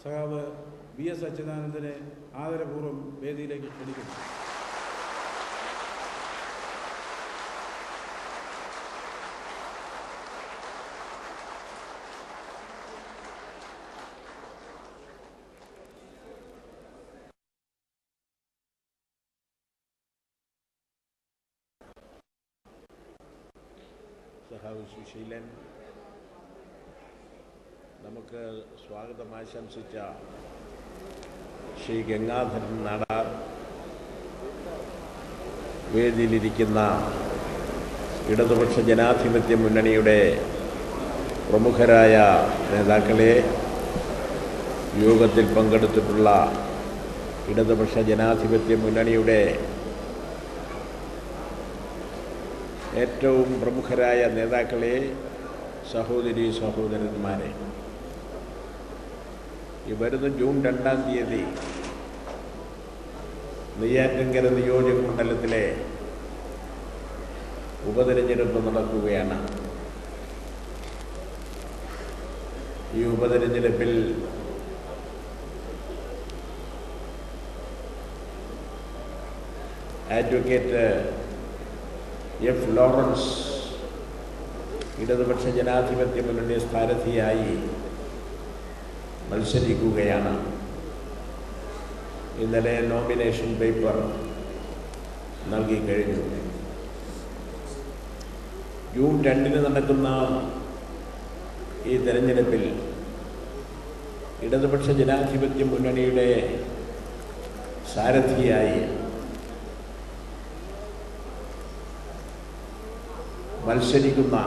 സഖാവ് വി.എസ്. അച്യുതാനന്ദനെ ആദരപൂർവ്വം വേദിയിലേക്ക് ക്ഷണിക്കുന്നു. സഖാവ് സുശീലൻ നമുക്ക് സ്വാഗതം ആശംസിച്ച ശ്രീ ഗംഗാധരൻ നാടാർ, വേദിയിലിരിക്കുന്ന ഇടതുപക്ഷ ജനാധിപത്യ മുന്നണിയുടെ പ്രമുഖരായ നേതാക്കളെ, യോഗത്തിൽ പങ്കെടുത്തിട്ടുള്ള ഇടതുപക്ഷ ജനാധിപത്യ മുന്നണിയുടെ ഏറ്റവും പ്രമുഖരായ നേതാക്കളെ, സഹോദരീ സഹോദരന്മാരെ, ഈ വരുന്ന ജൂൺ 2-ാം തീയതി നെയ്യാറ്റിൻകര നിയോജക മണ്ഡലത്തിലെ ഉപതെരഞ്ഞെടുപ്പ് നടക്കുകയാണ്. ഈ ഉപതെരഞ്ഞെടുപ്പിൽ അഡ്വക്കേറ്റ് എഫ്. ലോറൻസ് ഇടതുപക്ഷ ജനാധിപത്യ മുന്നണി സ്ഥാനാർത്ഥിയായി മത്സരിക്കുകയാണ്. ഇന്നലെ നോമിനേഷൻ പേപ്പർ നൽകിക്കഴിഞ്ഞു. ജൂൺ 2-ന് നടക്കുന്ന ഈ തെരഞ്ഞെടുപ്പിൽ ഇടതുപക്ഷ ജനാധിപത്യ മുന്നണിയുടെ സാരഥിയായി മത്സരിക്കുന്ന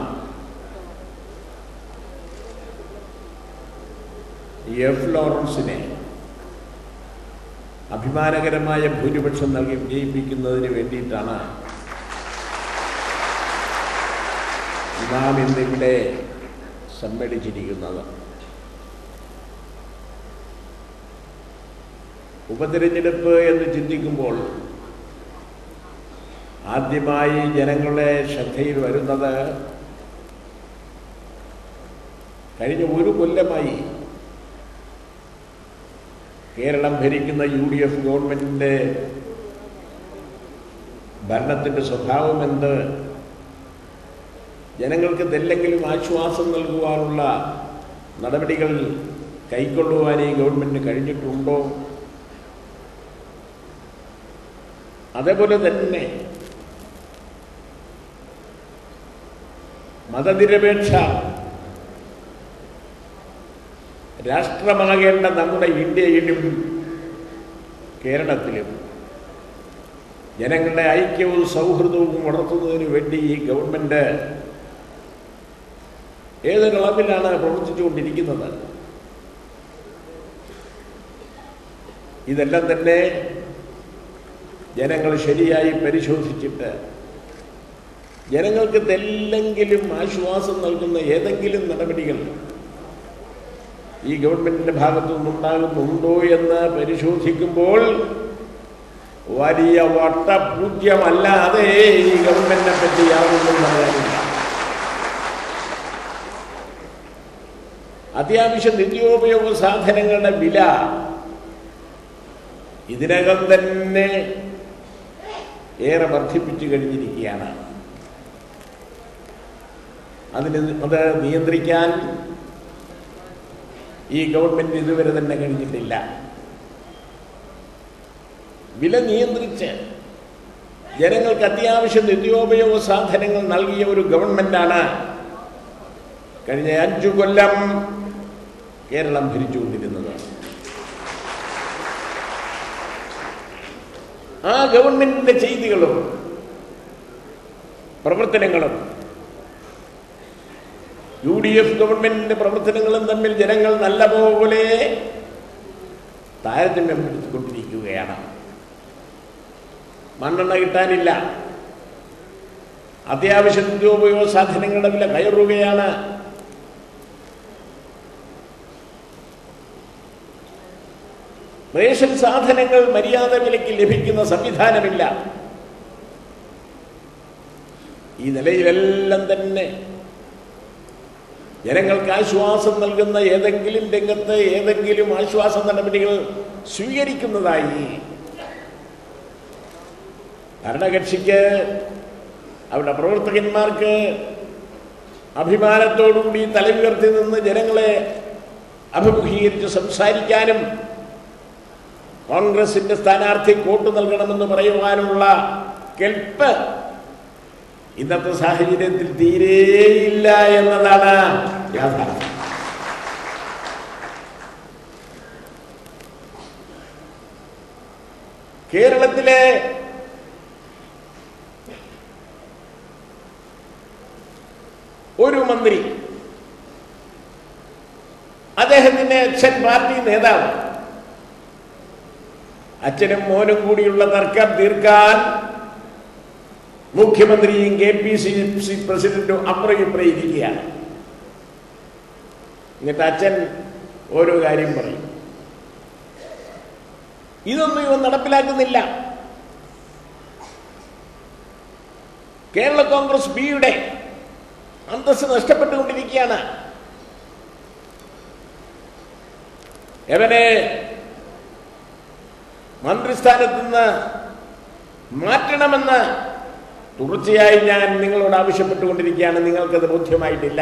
എഫ്. ലോറൻസിനെ അഭിമാനകരമായ ഭൂരിപക്ഷം നൽകി വിജയിപ്പിക്കുന്നതിന് വേണ്ടിയിട്ടാണ് നാം ഇന്നിവിടെ സമ്മേളിച്ചിരിക്കുന്നത്. ഉപതെരഞ്ഞെടുപ്പ് എന്ന് ചിന്തിക്കുമ്പോൾ ആദ്യമായി ജനങ്ങളുടെ ശ്രദ്ധയിൽ വരുന്നത് കഴിഞ്ഞ ഒരു കൊല്ലമായി കേരളം ഭരിക്കുന്ന UDF ഗവൺമെൻറ്റിൻ്റെ ഭരണത്തിൻ്റെ സ്വഭാവമെന്ത്, ജനങ്ങൾക്ക് എന്തെങ്കിലും ആശ്വാസം നൽകുവാനുള്ള നടപടികൾ കൈക്കൊള്ളുവാൻ ഈ ഗവൺമെൻറ്റിന് കഴിഞ്ഞിട്ടുണ്ടോ, അതേപോലെ തന്നെ മതനിരപേക്ഷ രാഷ്ട്രമാകേണ്ട നമ്മുടെ ഇന്ത്യയിലും കേരളത്തിലും ജനങ്ങളുടെ ഐക്യവും സൗഹൃദവും വളർത്തുന്നതിന് വേണ്ടി ഈ ഗവൺമെൻറ് ഏതൊരളവിലാണ് പ്രവർത്തിച്ചുകൊണ്ടിരിക്കുന്നത്. ഇതെല്ലാം തന്നെ ജനങ്ങൾ ശരിയായി പരിശോധിച്ചിട്ട് ജനങ്ങൾക്ക് എന്തെങ്കിലും ആശ്വാസം നൽകുന്ന ഏതെങ്കിലും നടപടികൾ ഈ ഗവൺമെൻറ്റിൻ്റെ ഭാഗത്തു നിന്നുണ്ടാകുന്നുണ്ടോ എന്ന് പരിശോധിക്കുമ്പോൾ വലിയ വട്ടപൂജ്യമല്ലാതെ ഈ ഗവൺമെൻറ്റിനെ പറ്റി യാതൊന്നും പറയാനില്ല. അത്യാവശ്യം നിത്യോപയോഗ സാധനങ്ങളുടെ വില ഇതിനകം തന്നെ ഏറെ വർദ്ധിപ്പിച്ചു കഴിഞ്ഞിരിക്കുകയാണ്. അത് നിയന്ത്രിക്കാൻ ഈ ഗവൺമെൻറ് ഇതുവരെ തന്നെ കഴിഞ്ഞിട്ടില്ല. വില നിയന്ത്രിച്ച് ജനങ്ങൾക്ക് അത്യാവശ്യം നിത്യോപയോഗ സാധനങ്ങൾ നൽകിയ ഒരു ഗവൺമെൻറ്റാണ് കഴിഞ്ഞ 5 കൊല്ലം കേരളം ഭരിച്ചുകൊണ്ടിരുന്നത്. ആ ഗവൺമെൻറ്റിൻ്റെ ചെയ്തികളും പ്രവർത്തനങ്ങളും UDF ഗവൺമെൻറ്റിൻ്റെ പ്രവർത്തനങ്ങളും തമ്മിൽ ജനങ്ങൾ നല്ലപോലെ താരതമ്യപ്പെടുത്തിക്കൊണ്ടിരിക്കുകയാണ്. മണ്ണെണ്ണ കിട്ടാനില്ല, അത്യാവശ്യം നിത്യോപയോഗ സാധനങ്ങളുടെ വില കയറുകയാണ്. റേഷൻ സാധനങ്ങൾ മര്യാദ വിലയ്ക്ക് ലഭിക്കുന്ന സംവിധാനമില്ല. ഈ നിലയിലെല്ലാം തന്നെ ജനങ്ങൾക്ക് ആശ്വാസം നൽകുന്ന ഏതെങ്കിലും രംഗത്ത് ഏതെങ്കിലും ആശ്വാസ നടപടികൾ സ്വീകരിക്കുന്നതായി ഭരണകക്ഷിക്ക് അവരുടെ പ്രവർത്തകന്മാർക്ക് അഭിമാനത്തോടുകൂടി തലയുയർത്തി നിന്ന് ജനങ്ങളെ അഭിമുഖീകരിച്ച് സംസാരിക്കാനും കോൺഗ്രസിന്റെ സ്ഥാനാർത്ഥി വോട്ട് നൽകണമെന്ന് പറയുവാനുള്ള കെൽപ്പ് ഇന്നത്തെ സാഹചര്യത്തിൽ തീരെയില്ല എന്നതാണ് യാഥാർത്ഥ്യം. കേരളത്തിലെ ഒരു മന്ത്രി, അദ്ദേഹത്തിന്റെ അച്ഛൻ പാർട്ടി നേതാവ്, അച്ഛനും മോനും കൂടിയുള്ള തർക്കം തീർക്കാൻ മുഖ്യമന്ത്രിയും KPCC പ്രസിഡന്റും അപ്പുറം ഇരിക്കുകയാണ്. എന്നിട്ട് അച്ഛൻ ഓരോ കാര്യം പറയും. ഇതൊന്നും ഇവ നടപ്പിലാക്കുന്നില്ല. കേരള കോൺഗ്രസ് ബിയുടെ അന്തസ്സ് നഷ്ടപ്പെട്ടുകൊണ്ടിരിക്കുകയാണ്. എവനെ മന്ത്രിസ്ഥാനത്ത് നിന്ന് മാറ്റണമെന്ന് തുടർച്ചയായി ഞാൻ നിങ്ങളോട് ആവശ്യപ്പെട്ടുകൊണ്ടിരിക്കുകയാണ്. നിങ്ങൾക്കത് ബോധ്യമായിട്ടില്ല.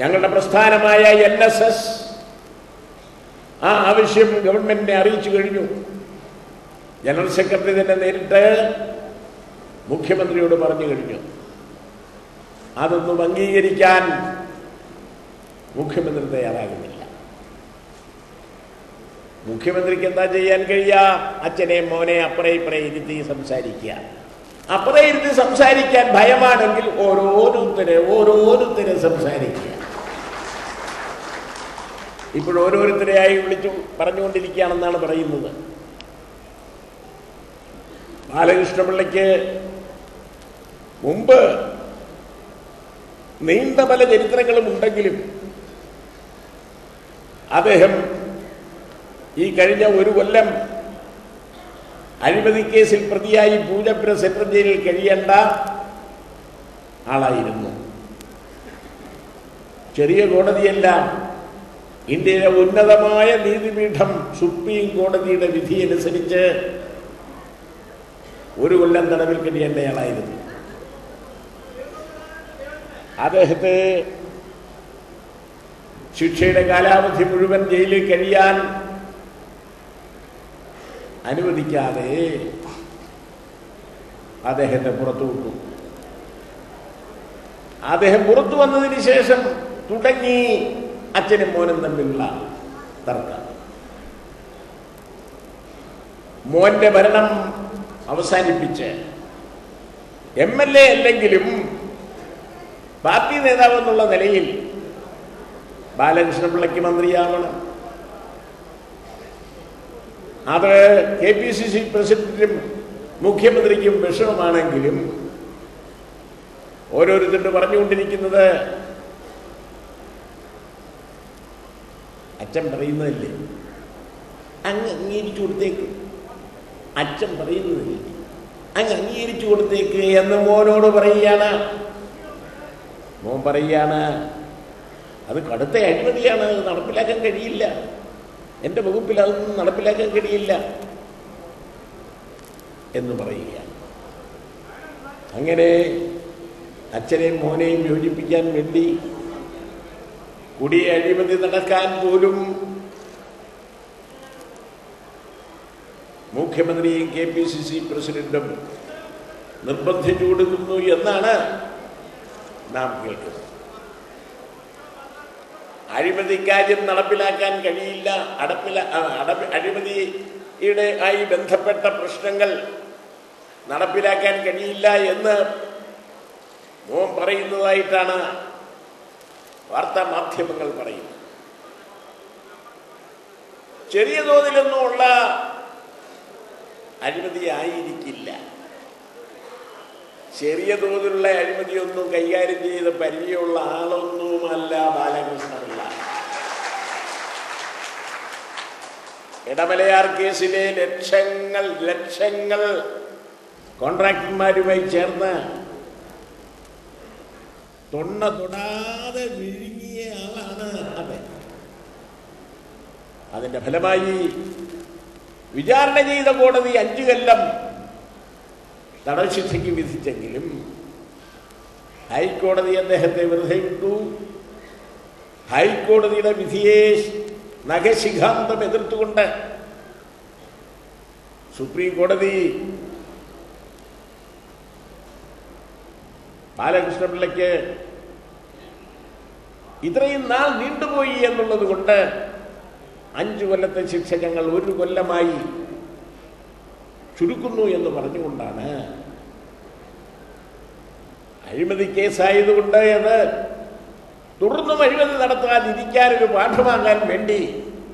ഞങ്ങളുടെ പ്രസ്ഥാനമായ NSS ആ ആവശ്യം ഗവൺമെന്റിനെ അറിയിച്ചു കഴിഞ്ഞു. ജനറൽ സെക്രട്ടറി തന്നെ നേരിട്ട് മുഖ്യമന്ത്രിയോട് പറഞ്ഞു കഴിഞ്ഞു. അതൊന്നും അംഗീകരിക്കാൻ മുഖ്യമന്ത്രി തയ്യാറാകുന്നില്ല. മുഖ്യമന്ത്രിക്ക് എന്താ ചെയ്യാൻ കഴിയുക? അച്ഛനെ മോനെ അപ്പുറേ ഇപ്പുറേ ഇരുത്തി സംസാരിക്കുക. അപ്പുറേ ഇരുത്തി സംസാരിക്കാൻ ഭയമാണെങ്കിൽ ഓരോരുത്തരെ സംസാരിക്കുക. ഇപ്പോഴോരോരുത്തരെയായി വിളിച്ചു പറഞ്ഞുകൊണ്ടിരിക്കുകയാണെന്നാണ് പറയുന്നത്. ബാലകൃഷ്ണപിള്ളയ്ക്ക് മുമ്പ് നീണ്ട പല ചരിത്രങ്ങളും ഉണ്ടെങ്കിലും അദ്ദേഹം ഈ കഴിഞ്ഞ ഒരു കൊല്ലം അഴിമതി കേസിൽ പ്രതിയായി പൂജപ്പുര സെൻട്രൽ ജയിലിൽ കഴിയേണ്ട ആളായിരുന്നു. ചെറിയ കോടതിയല്ല, ഇന്ത്യയിലെ ഉന്നതമായ നീതിപീഠം സുപ്രീം കോടതിയുടെ വിധിയനുസരിച്ച് ഒരു കൊല്ലം തടവിൽ കഴിയേണ്ടയാളായിരുന്നു. അദ്ദേഹത്തെ ശിക്ഷയുടെ കാലാവധി മുഴുവൻ ജയിലിൽ കഴിയാൻ അനുവദിക്കാതെ അദ്ദേഹത്തെ പുറത്തുവിട്ടു. അദ്ദേഹം പുറത്തു വന്നതിന് ശേഷം തുടങ്ങി അച്ഛനും മോനും തമ്മിലുള്ള തർക്കം. മോന്റെ ഭരണം അവസാനിപ്പിച്ച് MLA അല്ലെങ്കിലും പാർട്ടി നേതാവ് എന്നുള്ള നിലയിൽ ബാലകൃഷ്ണപിള്ളയ്ക്ക് മന്ത്രിയാവണം. അത് KPCC പ്രസിഡന്റിനും മുഖ്യമന്ത്രിക്കും വിഷമമാണെങ്കിലും ഓരോരുത്തരും പറഞ്ഞുകൊണ്ടിരിക്കുന്നത് അച്ഛൻ പറയുന്നതല്ലേ, അങ്ങ് അംഗീകരിച്ചു കൊടുത്തേക്ക്, അച്ഛൻ പറയുന്നതല്ലേ, അങ്ങ് അംഗീകരിച്ചു കൊടുത്തേക്ക് എന്ന് മോനോട് പറയുകയാണ്. മോൻ പറയുകയാണ് അത് കടുത്ത അഴിമതിയാണ്, അത് നടപ്പിലാക്കാൻ കഴിയില്ല, എൻ്റെ വകുപ്പിൽ അതൊന്നും നടപ്പിലാക്കാൻ കഴിയില്ല എന്ന് പറയുകയാണ്. അങ്ങനെ അച്ഛനെയും മോനെയും യോജിപ്പിക്കാൻ വേണ്ടി കൊടിയ അഴിമതി നടക്കാൻ പോലും മുഖ്യമന്ത്രിയും KPCC പ്രസിഡന്റും നിർബന്ധിച്ചു കൊടുക്കുന്നു എന്നാണ് നാം കേൾക്കുന്നത്. അഴിമതിക്കാര്യം നടപ്പിലാക്കാൻ കഴിയില്ല, അഴിമതിയുടെ ആയി ബന്ധപ്പെട്ട പ്രശ്നങ്ങൾ നടപ്പിലാക്കാൻ കഴിയില്ല എന്ന് മോൻ പറയുന്നതായിട്ടാണ് വാർത്താ മാധ്യമങ്ങൾ പറയുന്നത്. ചെറിയ തോതിലൊന്നുമുള്ള അഴിമതി ആയിരിക്കില്ല. ചെറിയ തോതിലുള്ള അഴിമതിയൊന്നും കൈകാര്യം ചെയ്ത് പരിചയമുള്ള ആളൊന്നുമല്ല ബാലകൃഷ്ണപിള്ള. ഇടമലയാർ കേസിലെ ലക്ഷങ്ങൾ കോൺട്രാക്ടർമാരുമായി ചേർന്ന് തൊണ്ണ തൊടാതെ വിഴുങ്ങിയ ആളാണ് അദ്ദേഹം. അതിന്റെ ഫലമായി വിചാരണ ചെയ്ത കോടതി 5 കൊല്ലം തടവ് ശിക്ഷയ്ക്ക് വിധിച്ചെങ്കിലും ഹൈക്കോടതി അദ്ദേഹത്തെ വെറുതെ വിട്ടു. ഹൈക്കോടതിയുടെ വിധിയെ നഖശിഖാന്തം എതിർത്തുകൊണ്ട് സുപ്രീം കോടതി ബാലകൃഷ്ണപിള്ളയ്ക്ക് ഇത്രയും നാൾ നീണ്ടുപോയി എന്നുള്ളത് കൊണ്ട് 5 കൊല്ലത്തെ ശിക്ഷ ഞങ്ങൾ 1 കൊല്ലമായി ചുരുക്കുന്നു എന്ന് പറഞ്ഞുകൊണ്ടാണ്, അഴിമതി കേസായതുകൊണ്ട് അത് തുടർന്നും അഴിമതി നടത്താതിരിക്കാനൊരു പാഠമാകാൻ വേണ്ടി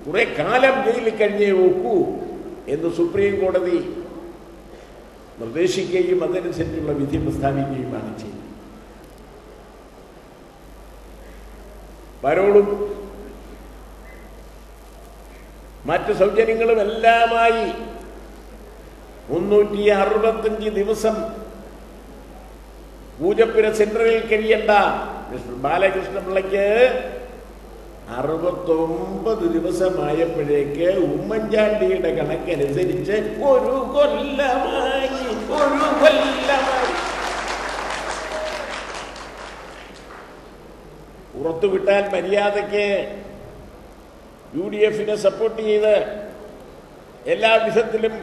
കുറെ കാലം ജയിലിൽ കഴിഞ്ഞേ ഒക്കൂ എന്ന് സുപ്രീം കോടതി നിർദ്ദേശിക്കുകയും അതനുസരിച്ചുള്ള വിധി പ്രസ്താവിക്കുകയുമാണ് ചെയ്തത്. പരോളും മറ്റ് സൗജന്യങ്ങളും എല്ലാമായി 365 ദിവസം പൂജപ്പുര സെന്ററിൽ കഴിയേണ്ട മിസ്റ്റർ ബാലകൃഷ്ണപിള്ളയ്ക്ക് 69 ദിവസമായപ്പോഴേക്ക് ഉമ്മൻചാണ്ടിയുടെ കണക്കനുസരിച്ച് 1 കൊല്ലമായി. പുറത്തുവിട്ടാൽ മര്യാദയ്ക്ക് UDF-നെ സപ്പോർട്ട് ചെയ്ത് എല്ലാ വിധത്തിലും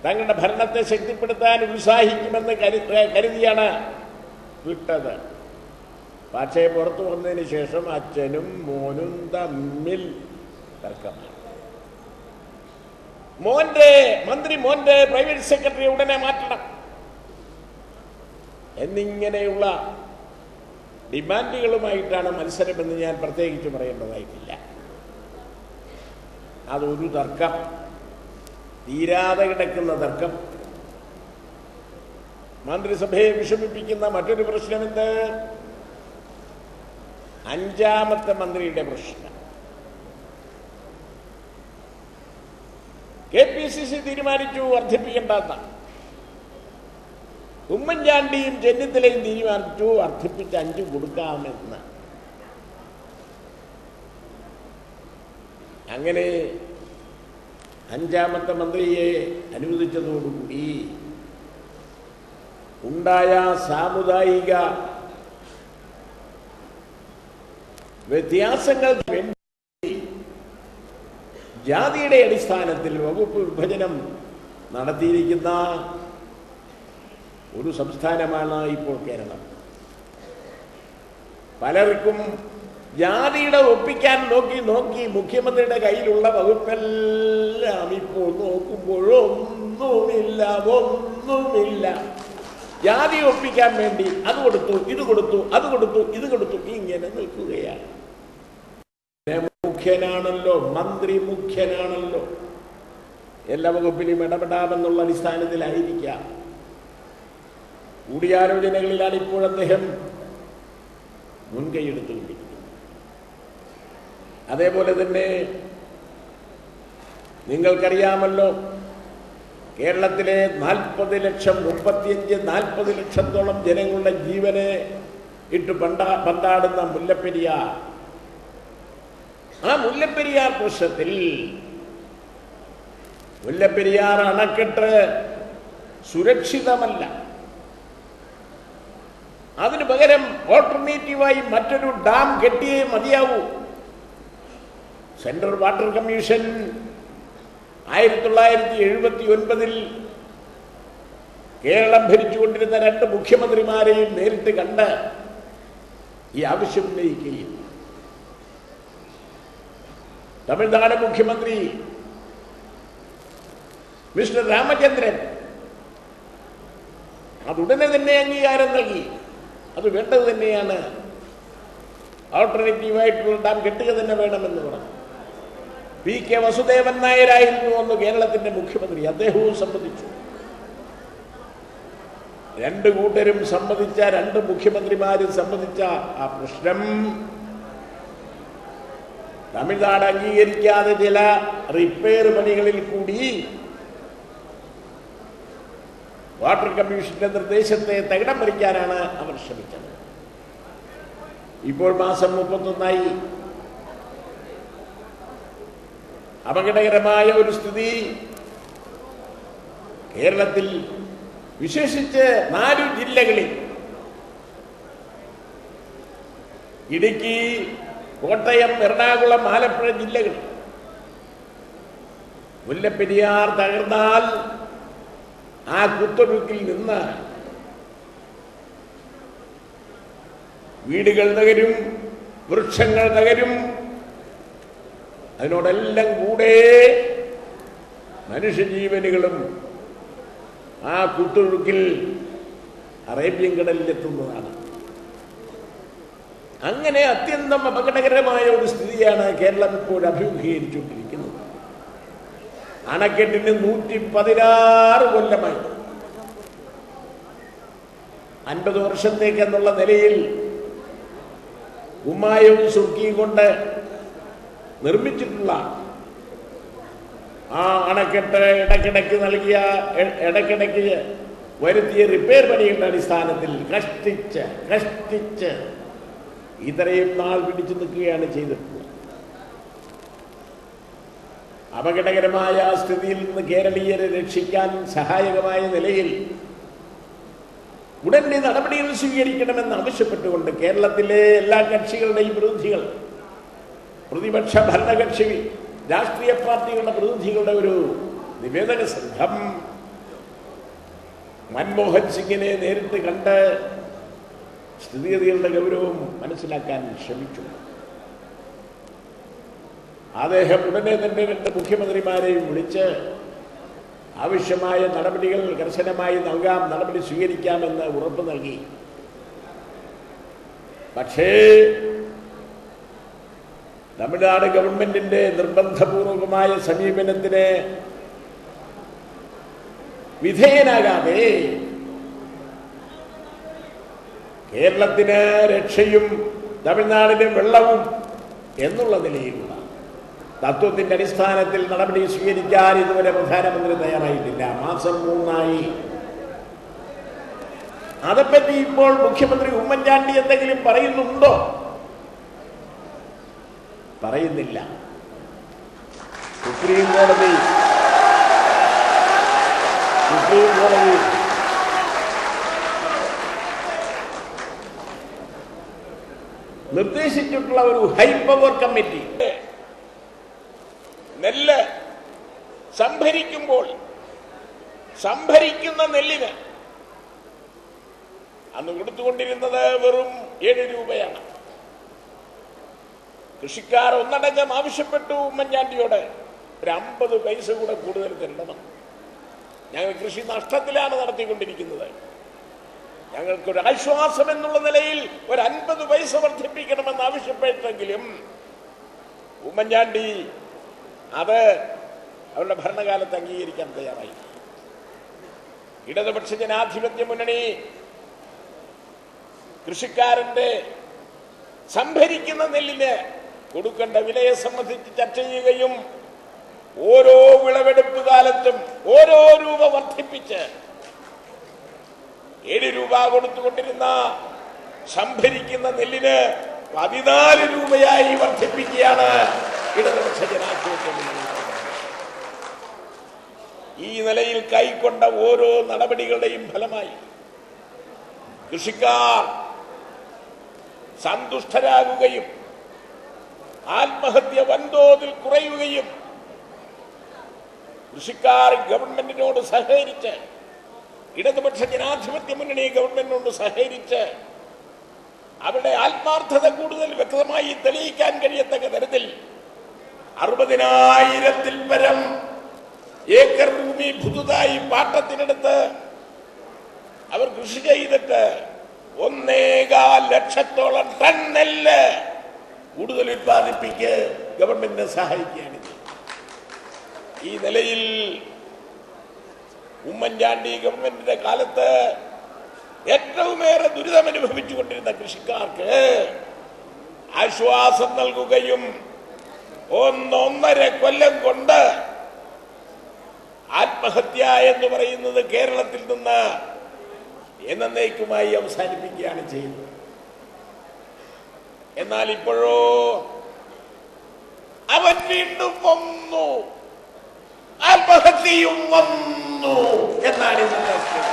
തങ്ങളുടെ ഭരണത്തെ ശക്തിപ്പെടുത്താൻ ഉത്സാഹിക്കുമെന്ന് കരുതിയാണ് വിട്ടത്. പക്ഷേ പുറത്തു വന്നതിന് ശേഷം അച്ഛനും മോനും തമ്മിൽ തർക്കമാണ്. മന്ത്രി മോന്റെ പ്രൈവറ്റ് സെക്രട്ടറി ഉടനെ മാറ്റണം എന്നിങ്ങനെയുള്ള ഡിമാൻഡുകളുമായിട്ടാണ് മത്സരമെന്ന് ഞാൻ പ്രത്യേകിച്ച് പറയേണ്ടതായിട്ടില്ല. അതൊരു തർക്കം, തീരാതെ കിടക്കുന്ന തർക്കം. മന്ത്രിസഭയെ വിഷമിപ്പിക്കുന്ന മറ്റൊരു പ്രശ്നമെന്ത്? 5ാമത്തെ മന്ത്രിയുടെ പ്രശ്നം. KPCC തീരുമാനിച്ചു വർദ്ധിപ്പിക്കേണ്ടെന്ന്. ഉമ്മൻചാണ്ടിയും ചെന്നിത്തലയും തീരുമാനിച്ചു വർദ്ധിപ്പിച്ച് 5 കൊടുക്കാമെന്ന്. അങ്ങനെ 5ാമത്തെ മന്ത്രിയെ അനുവദിച്ചതോടുകൂടി ഉണ്ടായ സാമുദായിക വ്യത്യാസങ്ങൾക്ക് വേണ്ടി ജാതിയുടെ അടിസ്ഥാനത്തിൽ വകുപ്പ് വിഭജനം നടത്തിയിരിക്കുന്ന ഒരു സംസ്ഥാനമാണ് ഇപ്പോൾ കേരളം. പലർക്കും ജാതിയുടെ ഒപ്പിക്കാൻ നോക്കി മുഖ്യമന്ത്രിയുടെ കയ്യിലുള്ള വകുപ്പെല്ലാം ഇപ്പോൾ നോക്കുമ്പോഴൊന്നുമില്ല. ജാതി ഒപ്പിക്കാൻ വേണ്ടി അത് കൊടുത്തു, ഇത് കൊടുത്തു, അത് കൊടുത്തു, ഇത് കൊടുത്തു, ഇങ്ങനെ നിൽക്കുകയാണ്. മന്ത്രി മുഖ്യനാണല്ലോ, എല്ലാ വകുപ്പിലും ഇടപെടാമെന്നുള്ള അടിസ്ഥാനത്തിലായിരിക്കാം. കൂടിയാലോചനകളിലാണ് ഇപ്പോൾ അദ്ദേഹം മുൻകൈയെടുത്തുകൊണ്ടിരിക്കുന്നത്. അതേപോലെ തന്നെ നിങ്ങൾക്കറിയാമല്ലോ, കേരളത്തിലെ 40 ലക്ഷം 35-40 ലക്ഷത്തോളം ജനങ്ങളുടെ ജീവനെ ഇട്ട് പന്താടുന്ന മുല്ലപ്പെരിയാർ, ആ മുല്ലപ്പെരിയാർ പ്രശ്നത്തിൽ മുല്ലപ്പെരിയാർ അണക്കെട്ട് സുരക്ഷിതമല്ല. അതിനു പകരം ഓൾട്ടർനേറ്റീവായി മറ്റൊരു ഡാം കെട്ടിയേ മതിയാവൂ. സെൻട്രൽ വാട്ടർ കമ്മീഷൻ 1979-ൽ കേരളം ഭരിച്ചുകൊണ്ടിരുന്ന 2 മുഖ്യമന്ത്രിമാരെയും നേരിട്ട് കണ്ട് ഈ ആവശ്യം ഉന്നയിക്കുകയും തമിഴ്നാട് മുഖ്യമന്ത്രി മിസ്റ്റർ രാമചന്ദ്രൻ അതുടനെ തന്നെ അംഗീകാരം നൽകി. അത് വേണ്ടത് തന്നെയാണ്, ആൾട്ടർനേറ്റീവായിട്ടുള്ള ഡാം കെട്ടുക തന്നെ വേണമെന്ന് പറഞ്ഞു. PK വസുദേവൻ നായരായിരുന്നു അന്ന് കേരളത്തിന്റെ മുഖ്യമന്ത്രി. അദ്ദേഹവും സമ്മതിച്ചു. 2 കൂട്ടരും സമ്മതിച്ച, 2 മുഖ്യമന്ത്രിമാരും സമ്മതിച്ച ആ പ്രശ്നം തമിഴ്നാട് അംഗീകരിക്കാതെ ചില റിപ്പയർ പണികളിൽ കൂടി വാട്ടർ കമ്മീഷന്റെ നിർദ്ദേശത്തെ തകിടം മറിക്കാനാണ് അവർ ശ്രമിച്ചത്. ഇപ്പോൾ മാസം 31 അപകടകരമായ ഒരു സ്ഥിതി കേരളത്തിൽ, വിശേഷിച്ച് 4 ജില്ലകളിൽ, ഇടുക്കി, കോട്ടയം, എറണാകുളം, ആലപ്പുഴ ജില്ലകൾ. മുല്ലപ്പെരിയാർ തകർന്നാൽ ആ കുത്തൊഴുക്കിൽ നിന്ന് വീടുകൾ തകരും, വൃക്ഷങ്ങൾ തകരും. അതിനോടെല്ലാം കൂടെ മനുഷ്യജീവനുകളും ആ കുത്തൊഴുക്കിൽ അറേബ്യൻ കടലിലെത്തുന്നതാണ്. അങ്ങനെ അത്യന്തം അപകടകരമായ ഒരു സ്ഥിതിയാണ് കേരളം ഇപ്പോൾ അഭിമുഖീകരിച്ചുകൊണ്ടിരിക്കുന്നത്. അണക്കെട്ടിന് 116 കൊല്ലമായി. 50 വർഷത്തേക്ക് എന്നുള്ള നിലയിൽ ഉമ്മായും സുർക്കിയും കൊണ്ട് നിർമ്മിച്ചിട്ടുള്ള ആ അണക്കെട്ട് ഇടയ്ക്കിടയ്ക്ക് വരുത്തിയ റിപ്പയർ പണികളുടെ അടിസ്ഥാനത്തിൽ കഷ്ടിച്ച് ഇത്രയും നാൾ പിടിച്ചു നിൽക്കുകയാണ് ചെയ്തിട്ടുള്ളത്. അപകടകരമായ സ്ഥിതിയിൽ നിന്ന് കേരളീയരെ രക്ഷിക്കാൻ സഹായകമായ നിലയിൽ ഉടനെ നടപടികൾ സ്വീകരിക്കണമെന്ന് ആവശ്യപ്പെട്ടുകൊണ്ട് കേരളത്തിലെ എല്ലാ കക്ഷികളുടെയും പ്രതിനിധികൾ, പ്രതിപക്ഷ ഭരണകക്ഷി രാഷ്ട്രീയ പാർട്ടികളുടെ പ്രതിനിധികളുടെ ഒരു നിവേദന സംഘം മൻമോഹൻ സിംഗിനെ നേരിട്ട് കണ്ട് സ്ഥിതിഗതികളുടെ ഗൗരവം മനസ്സിലാക്കാൻ ശ്രമിച്ചു. അദ്ദേഹം ഉടനെ തന്നെ 2 മുഖ്യമന്ത്രിമാരെയും വിളിച്ച് ആവശ്യമായ നടപടികൾ കർശനമായി നൽകാം, നടപടി സ്വീകരിക്കാമെന്ന് ഉറപ്പ് നൽകി. പക്ഷേ തമിഴ്നാട് ഗവൺമെന്റിന്റെ നിർബന്ധപൂർവകമായ സമീപനത്തിന് വിധേയനാകാതെ കേരളത്തിന് രക്ഷയും തമിഴ്നാടിന് വെള്ളവും എന്നുള്ള നിലയിലുള്ള തത്വത്തിന്റെ അടിസ്ഥാനത്തിൽ നടപടി സ്വീകരിക്കാൻ ഇതുവരെ പ്രധാനമന്ത്രി തയ്യാറായിട്ടില്ല. മാസം 3 അതേപ്പറ്റി ഇപ്പോൾ മുഖ്യമന്ത്രി ഉമ്മൻചാണ്ടി എന്തെങ്കിലും പറയുന്നുണ്ടോ? പറയുന്നില്ല. സുപ്രീം കോടതി നിർദ്ദേശിച്ചിട്ടുള്ള ഒരു ഹൈ പവർ കമ്മിറ്റി നെല്ല് സംഭരിക്കുമ്പോൾ സംഭരിക്കുന്ന നെല്ലിന് അന്ന് കൊടുത്തുകൊണ്ടിരുന്നത് വെറും 7 രൂപയാണ്. കൃഷിക്കാർ ഒന്നടങ്കം ആവശ്യപ്പെട്ടു ഉമ്മൻചാണ്ടിയോട് ഒരു 50 പൈസ കൂടെ കൂടുതൽ തരണം. ഞങ്ങൾ കൃഷി നഷ്ടത്തിലാണ് നടത്തിക്കൊണ്ടിരിക്കുന്നത്. ഞങ്ങൾക്കൊരു ആശ്വാസം എന്നുള്ള നിലയിൽ ഒരു 50 പൈസ വർദ്ധിപ്പിക്കണമെന്ന് ആവശ്യപ്പെട്ടെങ്കിലും ഉമ്മൻചാണ്ടി അത് അവരുടെ ഭരണകാലത്ത് അംഗീകരിക്കാൻ തയ്യാറായി. ഇടതുപക്ഷ ജനാധിപത്യ മുന്നണി കൃഷിക്കാരന്റെ സംഭരിക്കുന്ന നെല്ലിന് കൊടുക്കേണ്ട വിലയെ സംബന്ധിച്ച് ചർച്ച ചെയ്യുകയും ഓരോ വിളവെടുപ്പ് കാലത്തും ഓരോ രൂപ വർദ്ധിപ്പിച്ച് 7 രൂപ കൊടുത്തുകൊണ്ടിരുന്ന സംഭരിക്കുന്ന നെല്ലിന് 14 രൂപയായി വർദ്ധിപ്പിക്കുകയാണ് ഇടതുപക്ഷ ജനാധിപത്യ മുന്നണി. ഈ നിലയിൽ കൈക്കൊണ്ട ഓരോ നടപടികളുടെയും ഫലമായി കൃഷിക്കാർ സന്തുഷ്ടരാകുകയും ആത്മഹത്യ വൻതോതിൽ കുറയുകയും കൃഷിക്കാർ ഗവൺമെന്റിനോട് സഹകരിച്ച്, ഇടതുപക്ഷ ജനാധിപത്യ മുന്നണി ഗവൺമെന്റിനോട് സഹകരിച്ച് അവരുടെ ആത്മാർത്ഥത കൂടുതൽ വ്യക്തമായി തെളിയിക്കാൻ കഴിയത്തക്ക തരത്തിൽ 60,000-ൽ പരം ഏക്കർ ഭൂമി പുതുതായി പാട്ടത്തിനെടുത്ത് അവർ കൃഷി ചെയ്തിട്ട് 1.25 ലക്ഷത്തോളം ടൺ നെല്ല് കൂടുതൽ ഉത്പാദിപ്പിക്ക് ഗവൺമെന്റിനെ സഹായിക്കുകയാണ്. ഈ നിലയിൽ ഉമ്മൻചാണ്ടി ഗവൺമെന്റിന്റെ കാലത്ത് ഏറ്റവുമേറെ ദുരിതമനുഭവിച്ചുകൊണ്ടിരുന്ന കൃഷിക്കാർക്ക് ആശ്വാസം നൽകുകയും 1.5 കൊല്ലം കൊണ്ട് ആത്മഹത്യ എന്ന് പറയുന്നത് കേരളത്തിൽ നിന്ന് എന്നേക്കുമായി അവസാനിപ്പിക്കുകയാണ് ചെയ്യുന്നത്. എന്നാൽ ഇപ്പോഴോ അവൻ വീണ്ടും വന്നു, ആത്മഹത്യയും വന്നു എന്നാണ് ഇന്നത്തെ സ്ഥിതി.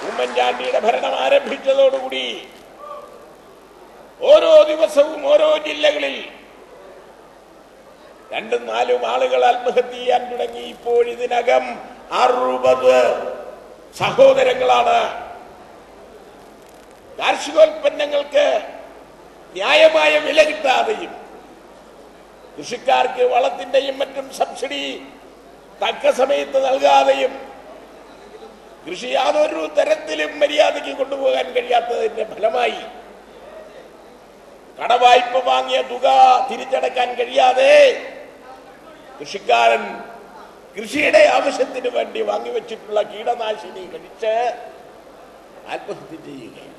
ഉമ്മൻചാണ്ടിയുടെ ഭരണം ആരംഭിച്ചതോടുകൂടി ഓരോ ദിവസവും ഓരോ ജില്ലകളിൽ 2-4 ആളുകൾ ആത്മഹത്യ ചെയ്യാൻ തുടങ്ങി. ഇപ്പോൾ ഇതിനകം 60 സഹോദരങ്ങളാണ് കാർഷികോൽപ്പന്നങ്ങൾക്ക് ന്യായമായ വില കിട്ടാതെയും കൃഷിക്കാർക്ക് വളത്തിന്റെയും മറ്റും സബ്സിഡി തക്ക സമയത്ത് നൽകാതെയും കൃഷി യാതൊരു തരത്തിലും മര്യാദയ്ക്ക് കൊണ്ടുപോകാൻ കഴിയാത്തതിന്റെ ഫലമായി കടവായ്പ വാങ്ങിയ തുക തിരിച്ചടക്കാൻ കഴിയാതെ കൃഷിക്കാരൻ കൃഷിയുടെ ആവശ്യത്തിന് വേണ്ടി വാങ്ങിവെച്ചിട്ടുള്ള കീടനാശിനി കഴിച്ച് ആത്മഹത്യ ചെയ്യുകയാണ്.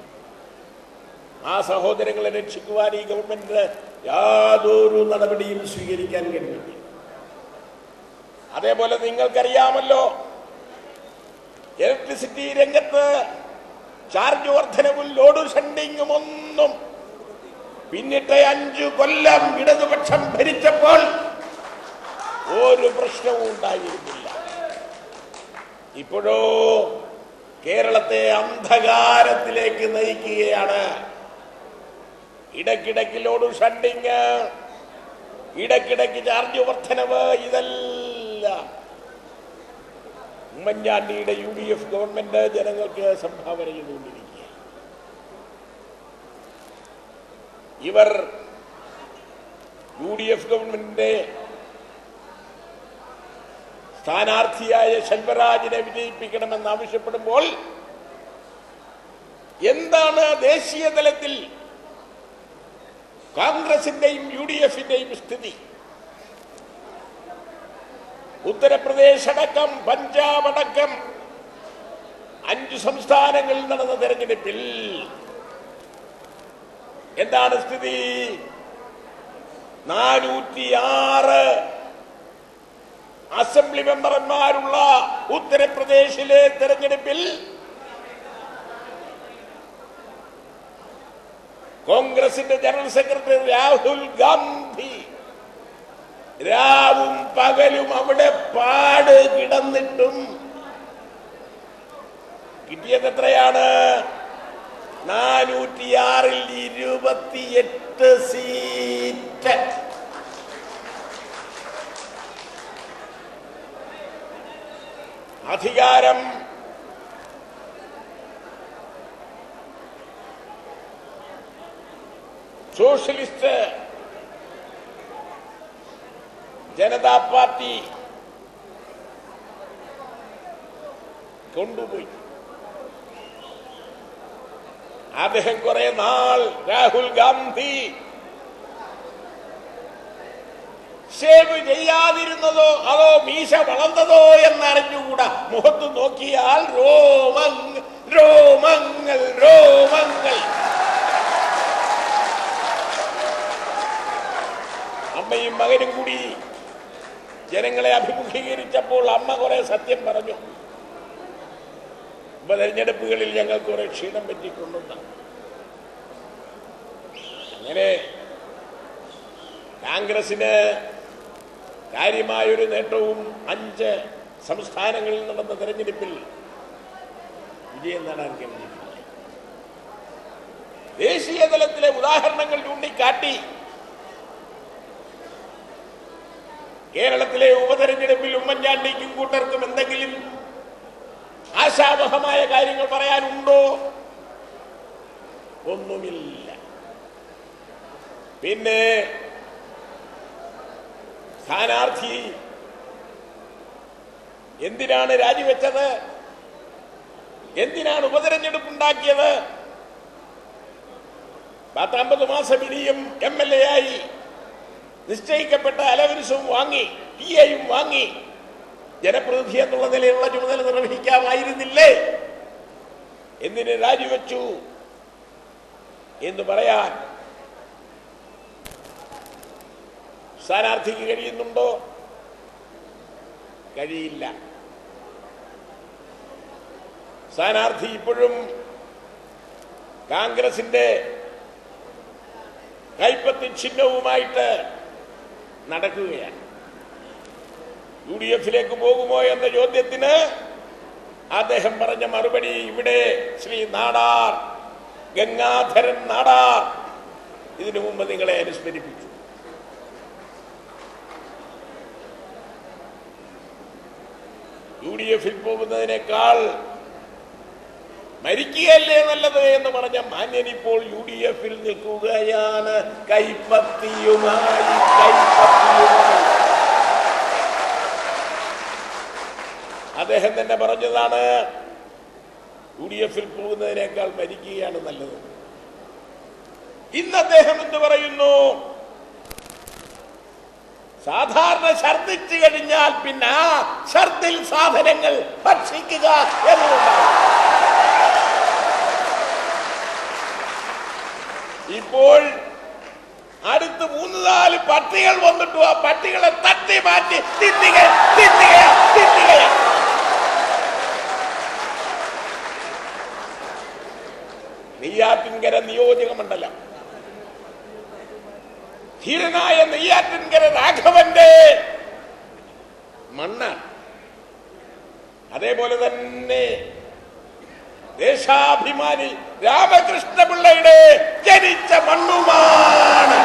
ആ സഹോദരങ്ങളെ രക്ഷിക്കുവാൻ ഈ ഗവൺമെന്റ് യാതൊരു നടപടിയും സ്വീകരിക്കാൻ കഴിയില്ല. അതേപോലെ നിങ്ങൾക്കറിയാമല്ലോ, ഇലക്ട്രിസിറ്റി രംഗത്ത് ചാർജ് വർധനവും ലോഡ് ഷെഡിങ്ങും ഒന്നും പിന്നിട്ട 5 കൊല്ലം ഇടതുപക്ഷം ഭരിച്ചപ്പോൾ ഒരു പ്രശ്നവും ഉണ്ടായിരുന്നില്ല. ഇപ്പോഴോ കേരളത്തെ അന്ധകാരത്തിലേക്ക് നയിക്കുകയാണ്. ഇടയ്ക്കിടയ്ക്ക് ലോഡ് ഷെഡിങ്, ഇടയ്ക്കിടയ്ക്ക് ചാർജ് വർധനവ്, ഇതെല്ലാം ഉമ്മൻചാണ്ടിയുടെ UDF ഗവൺമെന്റ് ജനങ്ങൾക്ക് സംഭാവന ചെയ്തുകൊണ്ടിരിക്കുക. ഇവർ UDF ഗവൺമെന്റിന്റെ സ്ഥാനാർത്ഥിയായ ശെൽവരാജിനെ വിജയിപ്പിക്കണമെന്ന് ആവശ്യപ്പെടുമ്പോൾ എന്താണ് ദേശീയ തലത്തിൽ കോൺഗ്രസിന്റെയും UDFന്റെയും സ്ഥിതി? ഉത്തർപ്രദേശ് അടക്കം പഞ്ചാബ് അടക്കം 5 സംസ്ഥാനങ്ങളിൽ നടന്ന തെരഞ്ഞെടുപ്പിൽ എന്താണ് സ്ഥിതി? 406 അസംബ്ലി മെമ്പർമാരുള്ള ഉത്തർപ്രദേശിലെ തെരഞ്ഞെടുപ്പിൽ കോൺഗ്രസിന്റെ ജനറൽ സെക്രട്ടറി രാഹുൽ ഗാന്ധി രാവും പകലും അവിടെ പാട് കിടന്നിട്ടും കിട്ടിയത് എത്രയാണ്? 406-ൽ 28 സീറ്റ്. അധികാരം സോഷ്യലിസ്റ്റ് ജനതാ പാർട്ടി കൊണ്ടുപോയി. അദ്ദേഹം കുറെ നാൾ രാഹുൽ ഗാന്ധി ഷേവ് ചെയ്യാതിരുന്നതോ അതോ മീശ വളർന്നതോ എന്നറിഞ്ഞുകൂടാ. മുഖത്ത് നോക്കിയാൽ രോമങ്ങൾ രോമങ്ങൾ രോമങ്ങൾ. അമ്മയും മകനും കൂടി ജനങ്ങളെ അഭിമുഖീകരിച്ചപ്പോൾ അമ്മ കുറെ സത്യം പറഞ്ഞു. ഉപതെരഞ്ഞെടുപ്പുകളിൽ ഞങ്ങൾക്ക് കുറെ ക്ഷീണം പറ്റിക്കൊണ്ടുണ്ട്. അങ്ങനെ കോൺഗ്രസിന് കാര്യമായൊരു നേട്ടവും 5 സംസ്ഥാനങ്ങളിൽ നടന്ന തെരഞ്ഞെടുപ്പിൽ വിജയം നേടാൻ കഴിഞ്ഞിട്ടില്ല. ദേശീയ തലത്തിലെ ഉദാഹരണങ്ങൾ ചൂണ്ടിക്കാട്ടി കേരളത്തിലെ ഉപതെരഞ്ഞെടുപ്പിൽ ഉമ്മൻചാണ്ടിക്കും കൂട്ടർക്കും എന്തെങ്കിലും ആശാവഹമായ കാര്യങ്ങൾ പറയാനുണ്ടോ? ഒന്നുമില്ല. പിന്നെ സ്ഥാനാർത്ഥി എന്തിനാണ് രാജിവെച്ചത്? എന്തിനാണ് ഉപതെരഞ്ഞെടുപ്പുണ്ടാക്കിയത്? 50 മാസം ഇനിയും MLA ആയി നിശ്ചയിക്കപ്പെട്ട അലവൻസും വാങ്ങി, PAയും വാങ്ങി ജനപ്രതിനിധി എന്നുള്ള നിലയിലുള്ള ചുമതല നിർവഹിക്കാമായിരുന്നില്ലേ? എന്തിന് രാജിവെച്ചു എന്ന് പറയാൻ സ്ഥാനാർത്ഥിക്ക് കഴിയുന്നുണ്ടോ? കഴിയില്ല. സ്ഥാനാർത്ഥി ഇപ്പോഴും കോൺഗ്രസിന്റെ കൈപ്പത്തി ചിഹ്നവുമായിട്ട് നടക്കുകയാണ്. UDF-ലേക്ക് പോകുമോ എന്ന ചോദ്യത്തിന് അദ്ദേഹം പറഞ്ഞ മറുപടി ഇവിടെ ശ്രീ നാടാർ, ഗംഗാധരൻ നാടാർ ഇതിനു മുമ്പ് നിങ്ങളെ അനുസ്മരിപ്പിച്ചു. UDF-ൽ പോകുന്നതിനേക്കാൾ മരിക്കുകയല്ലേ നല്ലത് എന്ന് പറഞ്ഞ മാന്യൻ ഇപ്പോൾ UDF-ൽ നിൽക്കുകയാണ് കൈപ്പത്തിയുമായി. അദ്ദേഹം തന്നെ പറഞ്ഞതാണ് UDF-ൽ പോകുന്നതിനേക്കാൾ മരിക്കുകയാണ് നല്ലത്. ഇന്ന് അദ്ദേഹം എന്ത് പറയുന്നു? സാധാരണ ഛർദിച്ചു കഴിഞ്ഞാൽ പിന്നെ ആ ഛർദിൽ സാധനങ്ങൾ ഭക്ഷിക്കുക എന്നുണ്ടാവും. ഇപ്പോൾ അടുത്ത് 3-4 പട്ടികൾ വന്നിട്ടു ആ പട്ടികളെ തട്ടി മാറ്റി തിന്നുകയാണ്. നെയ്യാറ്റിൻകര നിയോജക മണ്ഡലം ധീരനായ നെയ്യാറ്റിൻകര രാഘവന്റെ മണ്ണാണ്. അതേപോലെ തന്നെ ദേശാഭിമാനി രാമകൃഷ്ണപിള്ളയുടെ ജനിച്ച മണ്ണുമാണ്.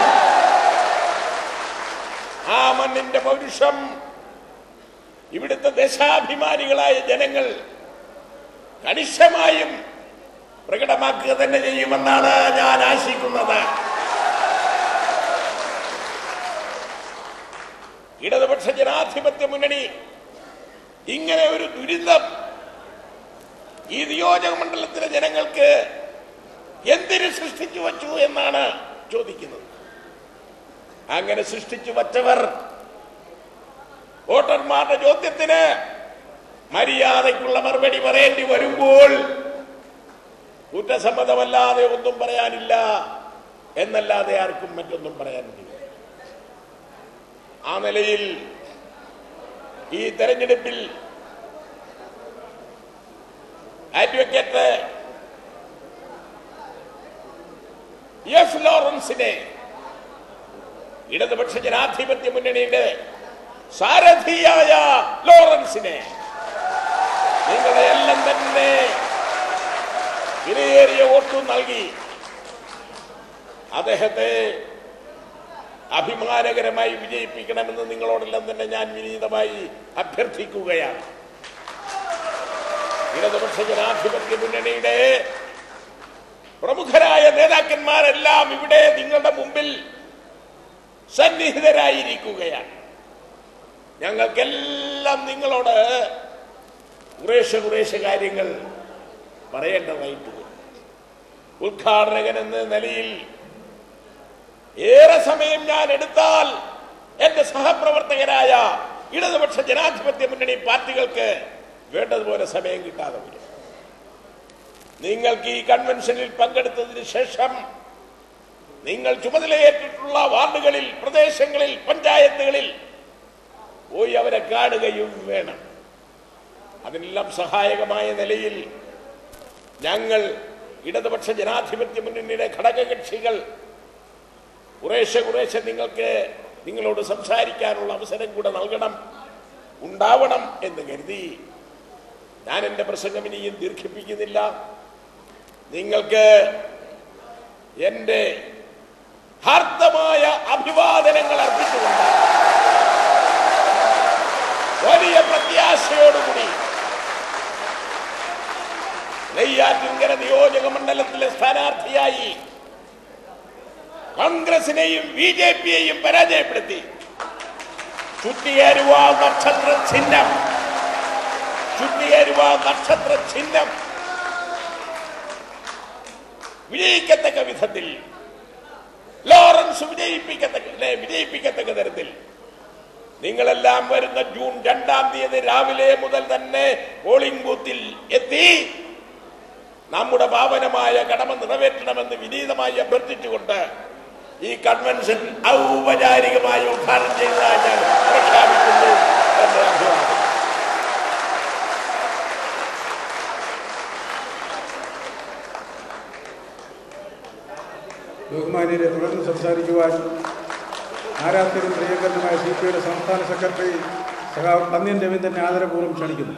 ആ മണ്ണിന്റെ പൗരുഷം ഇവിടുത്തെ ദേശാഭിമാനികളായ ജനങ്ങൾ കണിശമായും പ്രകടമാക്കുക തന്നെ ചെയ്യുമെന്നാണ് ഞാൻ ആശിക്കുന്നത്. ഇടതുപക്ഷ ജനാധിപത്യ മുന്നണി ഇങ്ങനെ ഒരു ദുരിതം ഈ നിയോജക മണ്ഡലത്തിലെ ജനങ്ങൾക്ക് എന്തിനു സൃഷ്ടിച്ചു വച്ചു എന്നാണ് ചോദിക്കുന്നത്. അങ്ങനെ സൃഷ്ടിച്ചു വച്ചവർ വോട്ടർമാരുടെ ചോദ്യത്തിന് മര്യാദയ്ക്കുള്ള മറുപടി പറയേണ്ടി വരുമ്പോൾ കുറ്റസമ്മതമല്ലാതെ ഒന്നും പറയാനില്ല എന്നല്ലാതെ ആർക്കും മറ്റൊന്നും പറയാനില്ല. ആ നിലയിൽ ഈ തെരഞ്ഞെടുപ്പിൽ അഡ്വക്കേറ്റ് എഫ് ലോറൻസിനെ ഇടതുപക്ഷ ജനാധിപത്യ മുന്നണിയുടെ സാരഥിയായ ലോറൻസിനെ നിങ്ങളെ എല്ലാം തന്നെ വിലയേറിയ വോട്ട് നൽകി അദ്ദേഹത്തെ അഭിമാനകരമായി വിജയിപ്പിക്കണമെന്ന് നിങ്ങളോടെല്ലാം തന്നെ ഞാൻ വിനീതമായി അഭ്യർത്ഥിക്കുകയാണ്. ഇടതുപക്ഷ ജനാധിപത്യ മുന്നണിയുടെ പ്രമുഖരായ നേതാക്കന്മാരെല്ലാം ഇവിടെ നിങ്ങളുടെ മുമ്പിൽ സന്നിഹിതരായിരിക്കുകയാണ്. ഞങ്ങൾക്കെല്ലാം നിങ്ങളോട് കുറേശ്ശെ കാര്യങ്ങൾ പറയേണ്ടതായിട്ട് വരും. ഉദ്ഘാടകൻ എന്ന നിലയിൽ ഏറെ സമയം ഞാൻ എടുത്താൽ എന്റെ സഹപ്രവർത്തകരായ ഇടതുപക്ഷ ജനാധിപത്യ മുന്നണി പാർട്ടികൾക്ക് വേണ്ടതുപോലെ സമയം കിട്ടാതെ വരും. നിങ്ങൾക്ക് ഈ കൺവെൻഷനിൽ പങ്കെടുത്തതിന് ശേഷം നിങ്ങൾ ചുമതലയേറ്റിട്ടുള്ള വാർഡുകളിൽ, പ്രദേശങ്ങളിൽ, പഞ്ചായത്തുകളിൽ പോയി അവരെ കാണുകയും വേണം. അതിനെല്ലാം സഹായകമായ നിലയിൽ ഞങ്ങൾ ഇടതുപക്ഷ ജനാധിപത്യ മുന്നണിയുടെ ഘടകകക്ഷികൾ കുറേശ്ശെ നിങ്ങൾക്ക് നിങ്ങളോട് സംസാരിക്കാനുള്ള അവസരം കൂടെ ഉണ്ടാവണം എന്ന് കരുതി ഞാൻ എന്റെ പ്രസംഗം ഇനിയും ദീർഘിപ്പിക്കുന്നില്ല. നിങ്ങൾക്ക് എന്റെ ഹാർദമായ അഭിവാദനങ്ങൾ അർപ്പിച്ചുകൊണ്ട് വലിയ പ്രത്യാശയോടുകൂടി നെയ്യാറ്റിൻകര നിയോജക മണ്ഡലത്തിലെ സ്ഥാനാർത്ഥിയായി കോൺഗ്രസിനെയും BJP-യെയും പരാജയപ്പെടുത്തി ചുറ്റിയേരുവ നക്ഷത്ര ചിഹ്നം വിജയിക്കത്തക്ക വിധത്തിൽ ലോറൻസ് വിജയിപ്പിക്കത്തക്ക തരത്തിൽ നിങ്ങളെല്ലാം വരുന്ന ജൂൺ 2-ാം തീയതി രാവിലെ മുതൽ തന്നെ പോളിംഗ് ബൂത്തിൽ എത്തി നമ്മുടെ പാവനമായ കടമ നിറവേറ്റണമെന്ന് വിനീതമായി അഭ്യർത്ഥിച്ചുകൊണ്ട് ഈ കൺവെൻഷൻ ഔപചാരികമായി ഉദ്ഘാടനം ചെയ്തതായി ഞാൻ പ്രഖ്യാപിക്കുന്നു. ബഹുമാനിയെ തുടർന്ന് സംസാരിക്കുവാൻ ആരാധ്യരും പ്രിയങ്കരനുമായ CPIയുടെ സംസ്ഥാന സെക്രട്ടറി സഖാവ് പന്ന്യൻ രവീന്ദ്രനെ ആദരപൂർവ്വം ക്ഷണിക്കുന്നു.